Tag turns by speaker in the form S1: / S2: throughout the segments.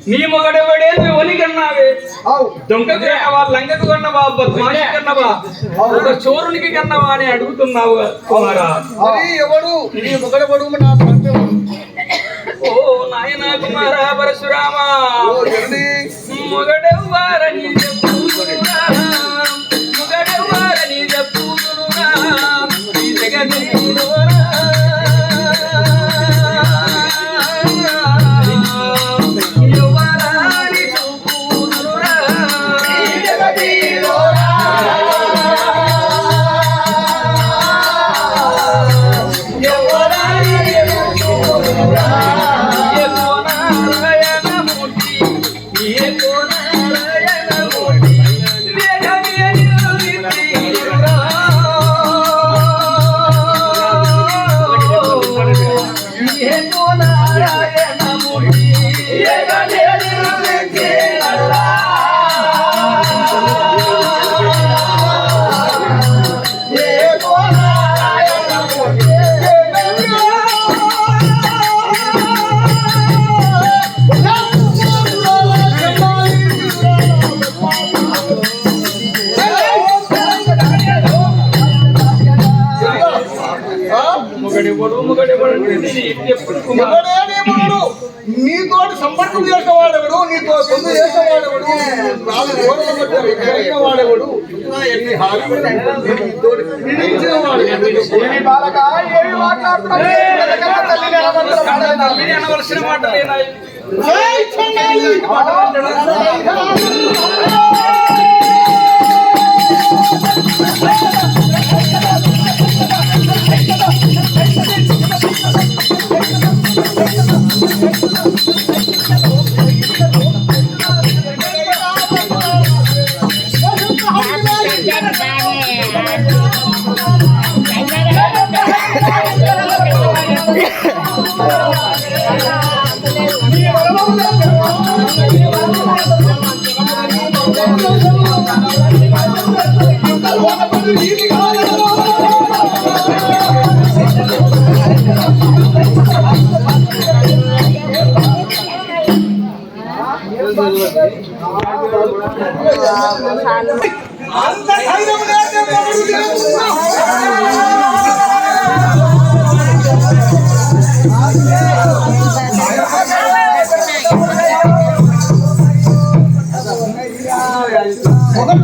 S1: నీ మొగడేవాడే నువ్వు ఒలిగన్నావే దొంగకు కన్నవా లంగకు కన్నవా బద్మాషి కన్నవా ఒక చోరునికి కన్నవా అని అడుగుతున్నావు కుమారా.
S2: ఎవడు నీ మొగడెవడు?
S1: ఓ నాయనా కుమారా పరశురామా మొగడెవ్వారని చెప్పుదురా మొగడెవ్వారని చెప్పుదురా ఈ జగదేవరా
S2: నీతోటి సంపర్కం చేసిన వాడెవడు, నీతో పొందు చేసిన వాడెవడు, నాలుగు ఓడల మధ్య వాడెవడు, ఎన్ని
S1: అనవలసిన మాట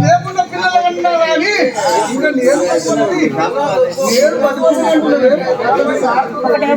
S2: లేకుండా పిల్లలు అన్నా కానీ ఇంకా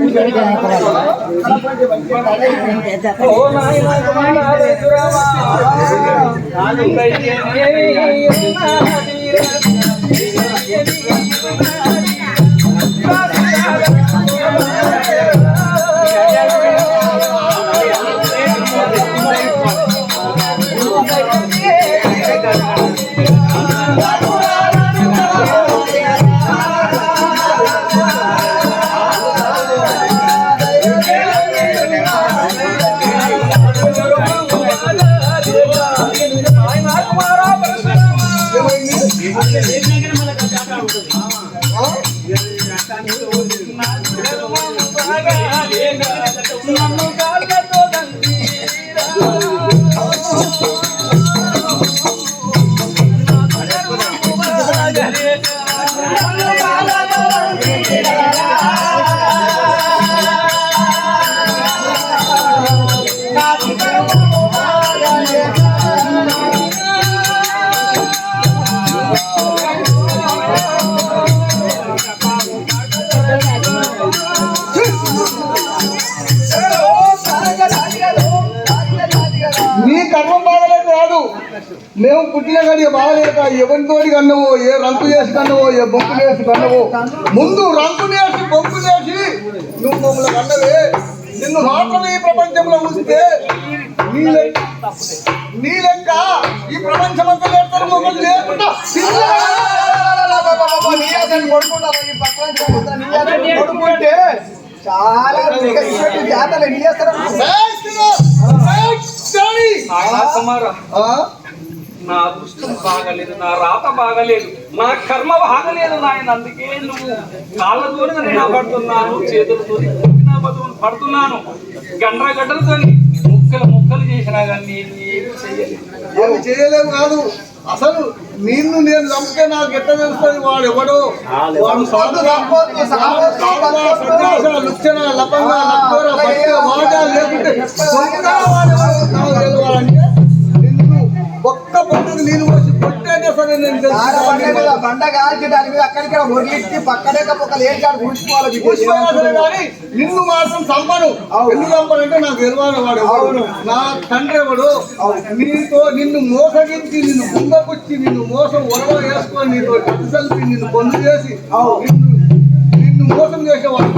S2: మేము పుట్టిన గడి బాగలేక ఎవరితోటి కన్నవో, ఏ రంకు చేసి కన్నవో, ఏ బొంకు చేసి కన్నవో, ముందు రంకు చేసి బొంకు చేసి నువ్వు మమ్మల్ని కన్నవే. నిన్ను మాత్రమే ఈ ప్రపంచంలో ఉంచితే నీ లెక్క ఈ ప్రపంచమంతా లేస్తారు. మమ్మల్ని లేకుండా కొడుకుంటే చాలా జాతర
S1: నా అదృష్టం బాగలేదు, నా రాత బాగలేదు, నా కర్మ బాగలేదు నాయన. అందుకే నువ్వు కాళ్ళతో నిలబడుతున్నాను, చేతులతో పడుతున్నాను. గడ్డలతో ముక్కలు చేసినా కానీ ఏమి చేయలేదు.
S2: ఏమి చేయలేము కాదు. అసలు నిన్ను నేను చంపితే నాకు ఎట్లా తెలుస్తుంది వాడు ఎవడో? వాడు లుచ్చన లపంగా లక్కోర బట్ట వాట లేకుంటే నిన్ను ఒక్క పండుగ నీళ్ళు పోసి కొట్టేనే సరే నేను
S3: బండ కాల్చి దాని మీద అక్కడికి ఒరిలిచ్చి పక్కనే పొక్కలు ఏంటి కూర్చుకోవాలి
S2: కానీ నిన్ను మాత్రం చంపను. ఎందుకు చంపనంటే నాకు తెలియని వాడు ఎవడు, నా తండ్రి ఎవడు, నిన్ను మోసగించి నిన్ను గుండెపుచ్చి నిన్ను మోసం ఒరవ వేసుకొని నీతో కలిసి నిన్ను పొందు చేసి నిన్ను మోసం చేసేవాడు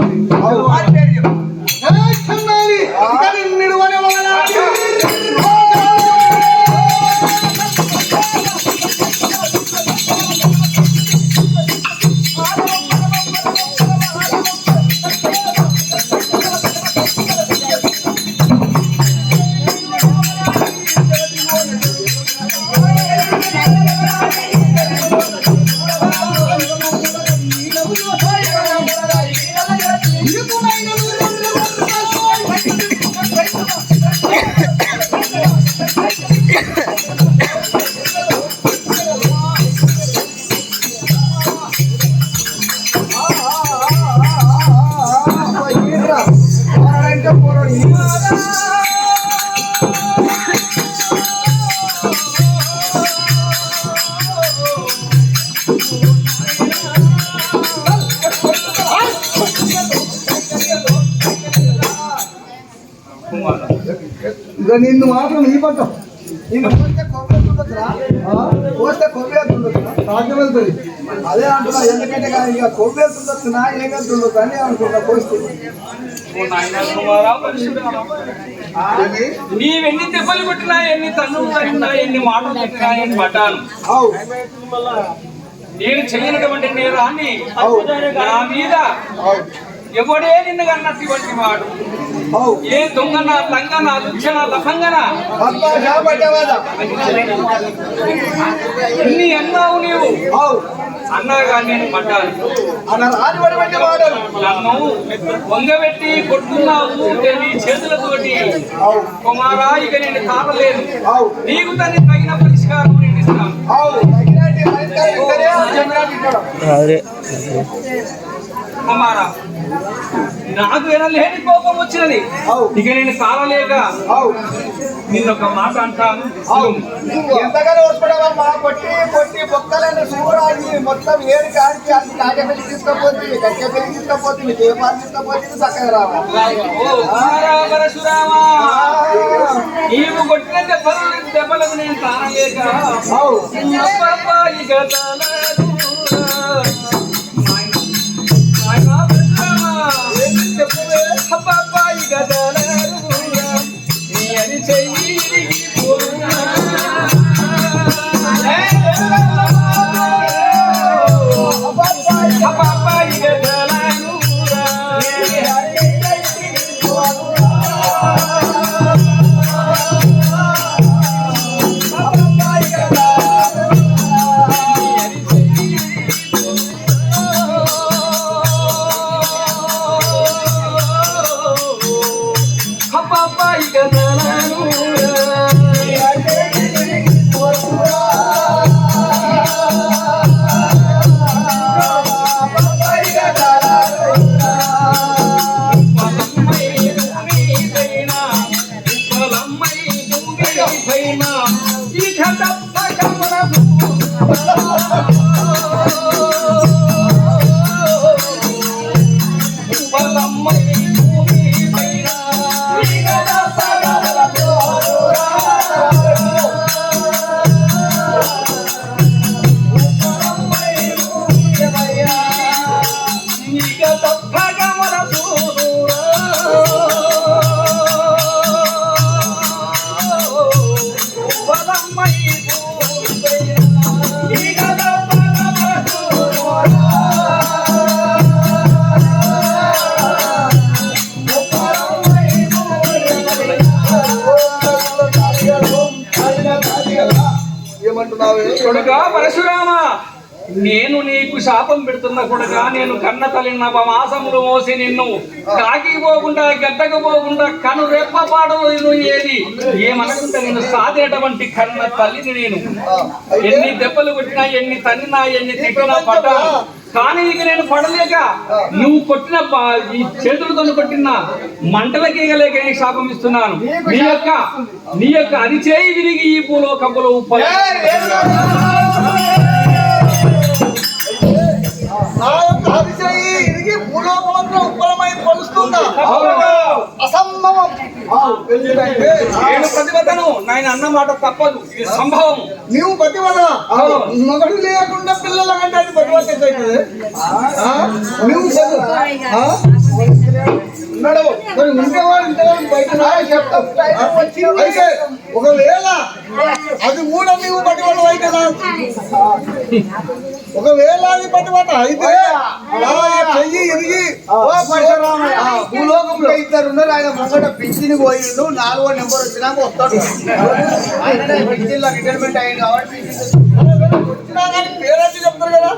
S2: నిన్ను మాత్రం ఈ పట్టం
S3: నిన్ను పోస్తే కొవ్వు వెళ్తుండొచ్చునా
S2: సాధ్యం వెళ్తుంది.
S3: అదే అంటున్నా. ఎందుకంటే ఇక కొవ్వు వెళ్తుండొచ్చునా ఏం వెళ్తుండొచ్చు అని అనుకుంటా పోస్తే.
S1: నీవెన్ని దెబ్బలు కొట్టినా, ఎన్ని తన్నులు తగినా, ఎన్ని మాటలు పెట్టినా నేను పడ్డాను. నేను చేయనటువంటి నేరాన్ని నా మీద ఎవడే నిన్ను కన్నట్టు వంటి వాడు, ఏ దొంగన లంగన లుచ్చన లఫంగన ఇన్ని అన్నావు నీవు అన్నాగా నేను పడ్డాను. నన్ను వంగబెట్టి కొట్టున్నావు నీ చేతులతోటి. కుమారా, ఇక నేను కావలేదు. నీకు తగిన పరిష్కారం నేను ఇస్తాను. కుమారా, నాకు లేని కోపం వచ్చినది. ఇక నేను కాలలేక నిన్నొక మాట అంటాను.
S3: ఎంతగానో వస్తున్నావమ్మా. కొట్టి కొట్టి బొక్కలని సూరాగి మొత్తం ఏడు కాడికి అన్ని కాకే పెళ్లి తీసుకపోతుంది, కట్టె పెళ్లి తీసుకపోతుంది, దేపాలు తీసుకపోతుంది. చక్కగా రావాలి.
S1: నీవు కొట్టిన దెబ్బలకు నేను కానలేక పాపాయి గదలరు నీ అని చెయ్యి పాపాయి గదలరు నేను నీకు శాపం పెడుతున్నా కూడా నేను కన్న తల్లి నవమాసములు మోసి నిన్ను కాకి పోకుండా గడ్డకు పోకుండా కను రెప్పపాడలు నువ్వు ఏది ఏమనకుండా నేను సాధేటువంటి కన్న తల్లిని నేను ఎన్ని దెబ్బలు కొట్టినా ఎన్ని తన్నినా ఎన్ని తిట్టినా పడ్డా కానీ ఇక నేను పడలేక నువ్వు కొట్టిన ఈ చేతులతో కొట్టిన మంటలకి ఇగలేక నేను శాపం ఇస్తున్నాను నీ యొక్క అరిచేయి విరిగి ఈ భూలోకంలో
S3: అసంభవం.
S1: నేను ప్రతిభను నాయన అన్న మాట తప్పదు, ఇది సంభవం.
S2: నువ్వు పతివత మగడు లేకుండా పిల్లల కంటే అది పతివత నువ్వు మరి ఉండేవాడు ఇంతవరకు బయట అయితే ఒకవేళ అది కూడా నీవు పతివత అయితే ఒకవేళ అది పతివత అయితే చెయ్యి ఇరిగి
S3: భూలోకంలో ఇద్దరు ఉన్నారు. ఆయన ముంగట పింఛన్ పోయిండు, 4వ నెంబర్ వచ్చినాక వస్తాడు. ఆయన పింఛన్లో రిటైర్మెంట్ అయ్యింది కాబట్టి
S2: వచ్చినా కానీ పేరంటే చెప్తారు కదా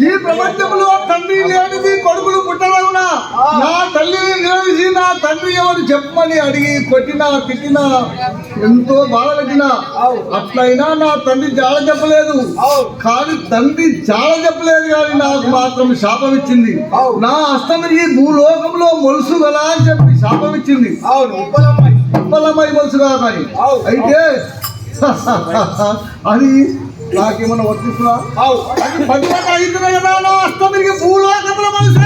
S2: ఈ ప్రపంచంలో తండ్రి లేనిది కొడుకులు పుట్టలవునా నా తల్లిని నిలదీసి నా తండ్రి ఎవరు చెప్పమని అడిగి కొట్టినా తిట్టినా ఎంతో బాధ పెట్టినా అట్లయినా నా తండ్రి జాడ చెప్పలేదు. కానీ తండ్రి జాడ చెప్పలేదు కానీ నాకు మాత్రం శాపం ఇచ్చింది. నా అష్టమికి భూలోకంలో మొలుసు గల అని చెప్పి శాపం ఇచ్చింది. ఉప్పలమ్మాయి మొలుసుగా కానీ అయితే అది నాకేమన్నా వర్తిస్తున్నా అది 10 అవుతున్నా కదా నా అష్టమికి భూలోకంలో మొలుసు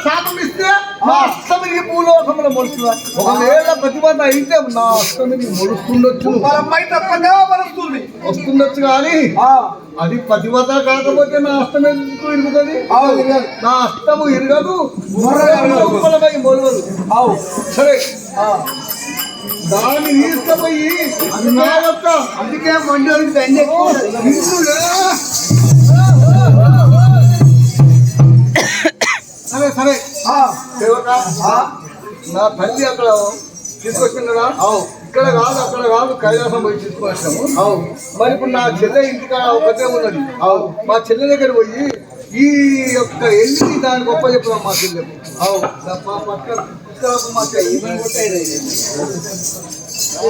S2: శాపం ఇస్తే నా అష్టమికి భూలోకంలో మొలుస్తుందా? ఒకవేళ ప్రతిభత అయితే నా అష్టమికి మొలుస్తుండొచ్చు, వస్తుండొచ్చు కానీ అది ప్రతిభత కాకపోతే నా అష్టం ఎందుకు ఇరుగుతుంది? నా అష్టము ఇరగదు, మొలవదు. సరే దాన్ని తీసుకుపోయి నా యొక్క అందుకే మండలికి దండే సరే సరే సేవక నా తల్లి అక్కడ తీసుకొచ్చింది కదా, ఇక్కడ కాదు అక్కడ కాదు కైలాసం పోయి తీసుకొచ్చాము. మరి ఇప్పుడు నా చెల్లె ఇంటికాడ ఒకటే ఉన్నది. మా చెల్లె దగ్గర పోయి ఈ యొక్క ఎల్లి దాని గొప్ప చెప్తాం మా చెల్లెకు. మా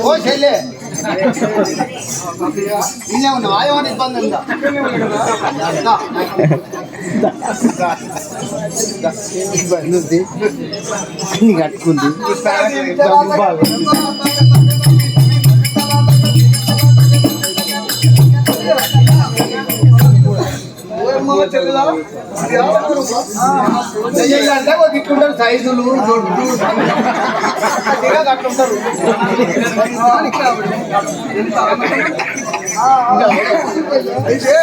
S3: ఓ చెల్లె ఇన్నే ఉన్నావా? ఏమైనా ఇబ్బంది ఉందా? ఇబ్బంది ఉంది అన్ని కట్టుకుంది. అంటే ఒక ఇట్లుంటారు సైజులు దొడ్డు అట్లుంటారు.
S2: అయితే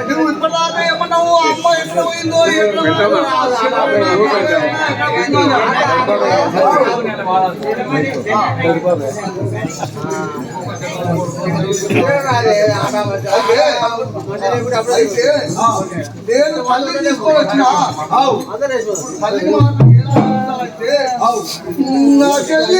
S2: నువ్వు ఇప్పటిదాకా ఏమన్నావు? అమ్మ ఎట్లా పోయిందో అయితే నేను మళ్ళీ తీసుకొని వచ్చిన మళ్ళీ నా చెల్లి